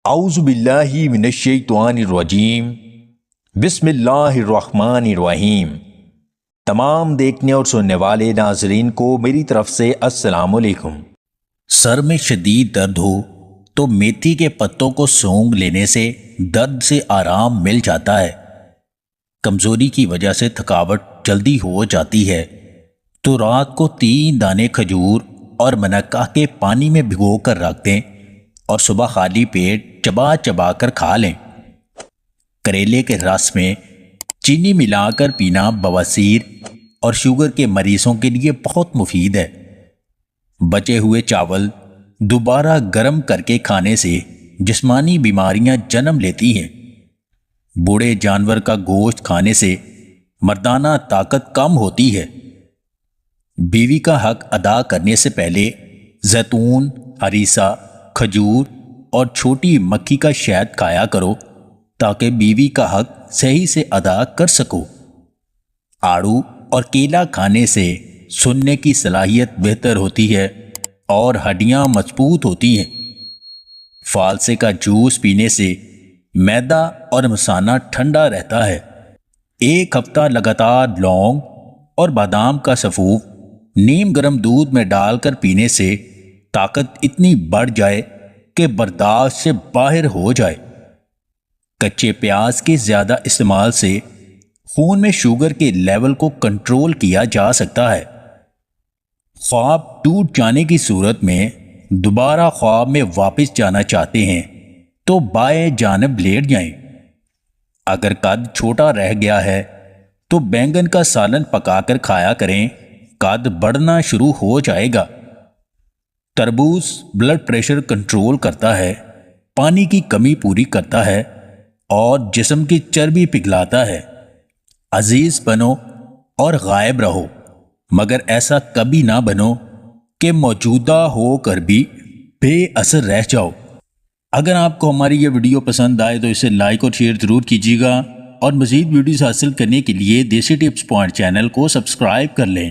اعوذ باللہ من الشیطان الرجیم بسم اللہ الرحمن الرحیم۔ تمام دیکھنے اور سننے والے ناظرین کو میری طرف سے السلام علیکم۔ سر میں شدید درد ہو تو میتھی کے پتوں کو سونگھ لینے سے درد سے آرام مل جاتا ہے۔ کمزوری کی وجہ سے تھکاوٹ جلدی ہو جاتی ہے تو رات کو 3 دانے کھجور اور منقہ کے پانی میں بھگو کر رکھ دیں اور صبح خالی پیٹ چبا چبا کر کھا لیں۔ کریلے کے رس میں چینی ملا کر پینا بواسیر اور شوگر کے مریضوں کے لیے بہت مفید ہے۔ بچے ہوئے چاول دوبارہ گرم کر کے کھانے سے جسمانی بیماریاں جنم لیتی ہیں۔ بوڑھے جانور کا گوشت کھانے سے مردانہ طاقت کم ہوتی ہے۔ بیوی کا حق ادا کرنے سے پہلے زیتون، ہریسہ، کھجور اور چھوٹی مکھی کا شہد کھایا کرو تاکہ بیوی کا حق صحیح سے ادا کر سکو۔ آڑو اور کیلا کھانے سے سننے کی صلاحیت بہتر ہوتی ہے اور ہڈیاں مضبوط ہوتی ہیں۔ فالسے کا جوس پینے سے معدہ اور مثانہ ٹھنڈا رہتا ہے۔ 1 ہفتہ لگاتار لونگ اور بادام کا سفوف نیم گرم دودھ میں ڈال کر پینے سے طاقت اتنی بڑھ جائے کہ برداشت سے باہر ہو جائے۔ کچے پیاز کے زیادہ استعمال سے خون میں شوگر کے لیول کو کنٹرول کیا جا سکتا ہے۔ خواب ٹوٹ جانے کی صورت میں دوبارہ خواب میں واپس جانا چاہتے ہیں تو بائیں جانب لیٹ جائیں۔ اگر قد چھوٹا رہ گیا ہے تو بینگن کا سالن پکا کر کھایا کریں، قد بڑھنا شروع ہو جائے گا۔ تربوز بلڈ پریشر کنٹرول کرتا ہے، پانی کی کمی پوری کرتا ہے اور جسم کی چربی پگھلاتا ہے۔ عزیز بنو اور غائب رہو، مگر ایسا کبھی نہ بنو کہ موجودہ ہو کر بھی بے اثر رہ جاؤ۔ اگر آپ کو ہماری یہ ویڈیو پسند آئے تو اسے لائک اور شیئر ضرور کیجیے گا اور مزید ویڈیوز حاصل کرنے کے لیے دیسی ٹپس پوائنٹ چینل کو سبسکرائب کر لیں۔